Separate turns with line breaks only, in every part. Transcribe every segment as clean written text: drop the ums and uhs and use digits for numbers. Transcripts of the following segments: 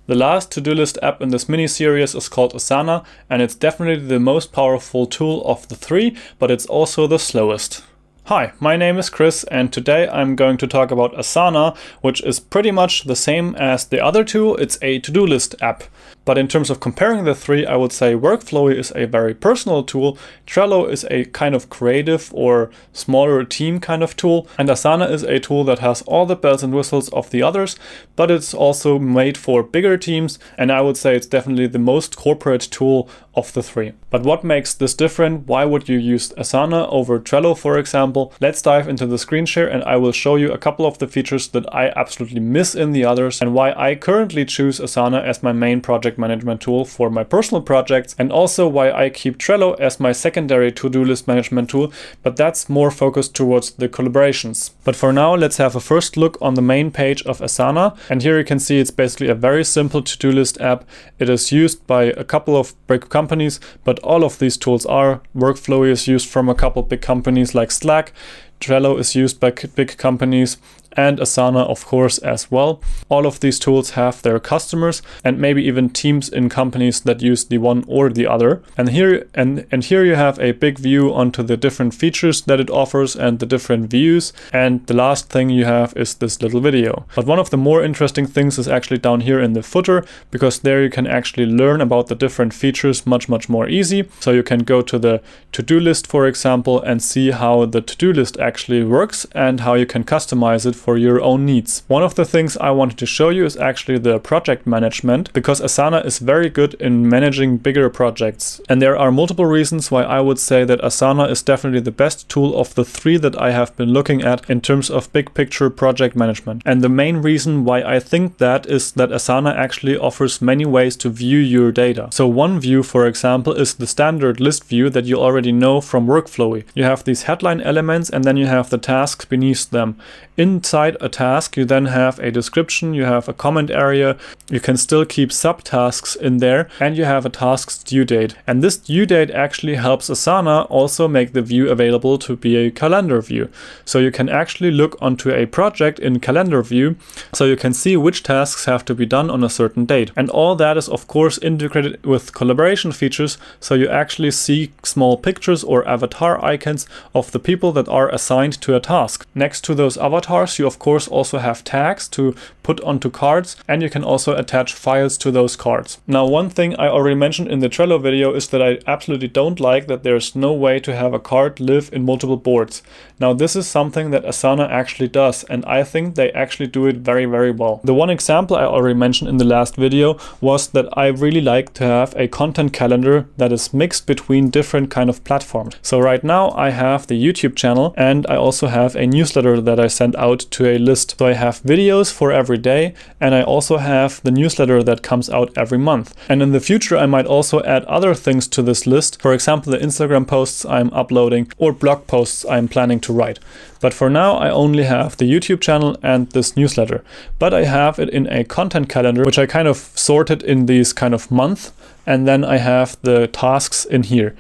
The last to-do list app in this mini-series is called Asana, and it's definitely the most powerful tool of the three, but it's also the slowest. Hi, my name is Chris, and today I'm going to talk about Asana, which is pretty much the same as the other two. It's a to-do list app. But in terms of comparing the three, I would say Workflowy is a very personal tool, Trello is a kind of creative or smaller team kind of tool, and Asana is a tool that has all the bells and whistles of the others, but it's also made for bigger teams, and I would say it's definitely the most corporate tool of the three. But what makes this different? Why would you use Asana over Trello, for example? Let's dive into the screen share and I will show you a couple of the features that I absolutely miss in the others and why I currently choose Asana as my main project management tool for my personal projects, and also why I keep Trello as my secondary to-do list management tool, but that's more focused towards the collaborations. But for now, let's have a first look on the main page of Asana, and here you can see it's basically a very simple to-do list app. It is used by a couple of big companies, but all of these tools are. Workflowy is used from a couple big companies like Slack, Trello is used by big companies, and Asana of course as well. All of these tools have their customers and maybe even teams in companies that use the one or the other. And here you have a big view onto the different features that it offers and the different views. And the last thing you have is this little video. But one of the more interesting things is actually down here in the footer, because there you can actually learn about the different features much more easy. So you can go to the to-do list, for example, and see how the to-do list actually works and how you can customize it for your own needs. One of the things I wanted to show you is actually the project management, because Asana is very good in managing bigger projects. And there are multiple reasons why I would say that Asana is definitely the best tool of the three that I have been looking at in terms of big picture project management. And the main reason why I think that is that Asana actually offers many ways to view your data. So one view, for example, is the standard list view that you already know from Workflowy. You have these headline elements and then you have the tasks beneath them. Inside a task, you then have a description, you have a comment area, you can still keep subtasks in there, and you have a task's due date. And this due date actually helps Asana also make the view available to be a calendar view. So you can actually look onto a project in calendar view, so you can see which tasks have to be done on a certain date. And all that is of course integrated with collaboration features, so you actually see small pictures or avatar icons of the people that are assigned to a task. Next to those avatars, you of course also have tags to put onto cards, and you can also attach files to those cards. Now, one thing I already mentioned in the Trello video is that I absolutely don't like that there's no way to have a card live in multiple boards. Now, this is something that Asana actually does, and I think they actually do it very well. The one example I already mentioned in the last video was that I really like to have a content calendar that is mixed between different kind of platforms. So right now I have the YouTube channel, and I also have a newsletter that I send out to a list. So I have videos for every day, and I also have the newsletter that comes out every month. And in the future I might also add other things to this list, for example the Instagram posts I'm uploading or blog posts I'm planning to write. But for now I only have the YouTube channel and this newsletter. But I have it in a content calendar, which I kind of sorted in these kind of month, and then I have the tasks in here.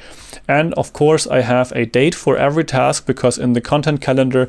And of course I have a date for every task, because in the content calendar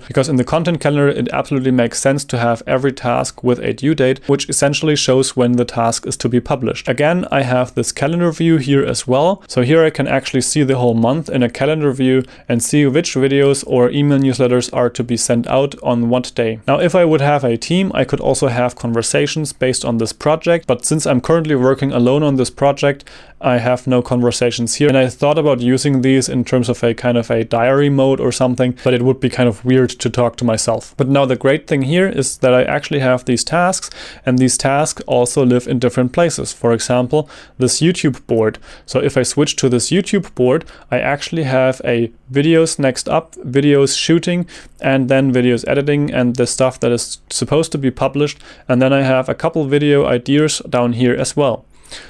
it absolutely makes sense to have every task with a due date, which essentially shows when the task is to be published. Again, I have this calendar view here as well. So here I can actually see the whole month in a calendar view and see which videos or email newsletters are to be sent out on what day. Now, if I would have a team, I could also have conversations based on this project, but since I'm currently working alone on this project, I have no conversations here. And I thought about using these in terms of a kind of a diary mode or something, but it would be kind of weird to talk to myself. But now the great thing here is that I actually have these tasks, and these tasks also live in different places. For example, this YouTube board. So if I switch to this YouTube board, I actually have a videos next up, videos shooting, and then videos editing and the stuff that is supposed to be published. And then I have a couple video ideas down here as well.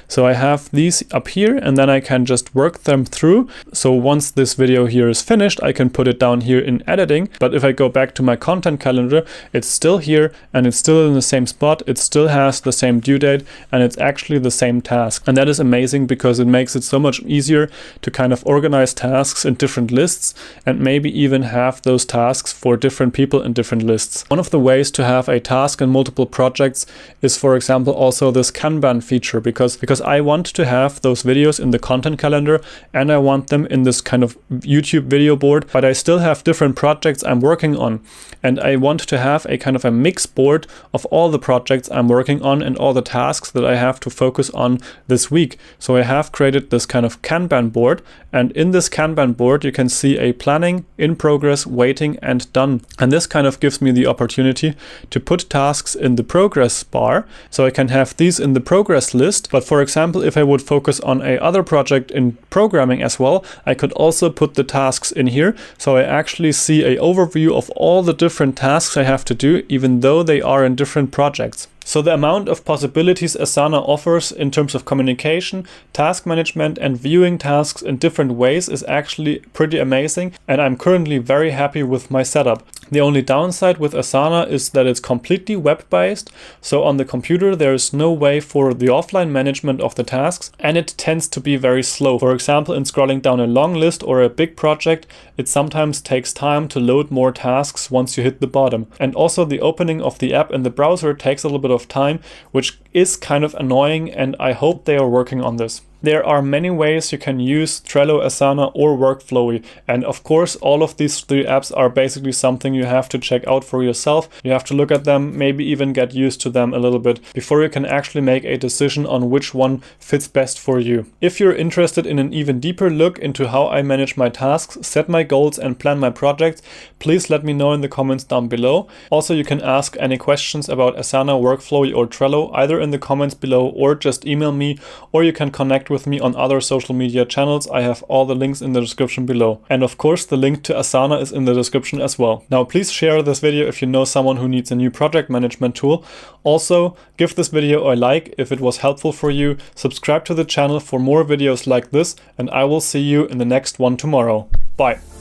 So I have these up here, and then I can just work them through. So once this video here is finished, I can put it down here in editing. But if I go back to my content calendar, it's still here and it's still in the same spot. It still has the same due date and it's actually the same task. And that is amazing because it makes it so much easier to kind of organize tasks in different lists and maybe even have those tasks for different people in different lists. One of the ways to have a task in multiple projects is, for example, also this Kanban feature, because I want to have those videos in the content calendar and I want them in this kind of YouTube video board, but I still have different projects I'm working on. And I want to have a kind of a mix board of all the projects I'm working on and all the tasks that I have to focus on this week. So I have created this kind of Kanban board, and in this Kanban board you can see a planning, in progress, waiting, and done. And this kind of gives me the opportunity to put tasks in the progress bar, so I can have these in the progress list. But for example, if I would focus on a other project in programming as well, I could also put the tasks in here, so I actually see an overview of all the different tasks I have to do, even though they are in different projects. So the amount of possibilities Asana offers in terms of communication, task management, and viewing tasks in different ways is actually pretty amazing, and I'm currently very happy with my setup. The only downside with Asana is that it's completely web-based, so on the computer there is no way for the offline management of the tasks, and it tends to be very slow. For example, in scrolling down a long list or a big project, it sometimes takes time to load more tasks once you hit the bottom. And also the opening of the app in the browser takes a little bit of time, which is kind of annoying, and I hope they are working on this. There are many ways you can use Trello, Asana, or Workflowy, and of course all of these three apps are basically something you have to check out for yourself. You have to look at them, maybe even get used to them a little bit before you can actually make a decision on which one fits best for you. If you're interested in an even deeper look into how I manage my tasks, set my goals, and plan my projects, please let me know in the comments down below. Also, you can ask any questions about Asana, Workflowy, or Trello either in the comments below or just email me, or you can connect with me on other social media channels. I have all the links in the description below. And of course, the link to Asana is in the description as well. Now, please share this video if you know someone who needs a new project management tool. Also, give this video a like if it was helpful for you. Subscribe to the channel for more videos like this, and I will see you in the next one tomorrow. Bye.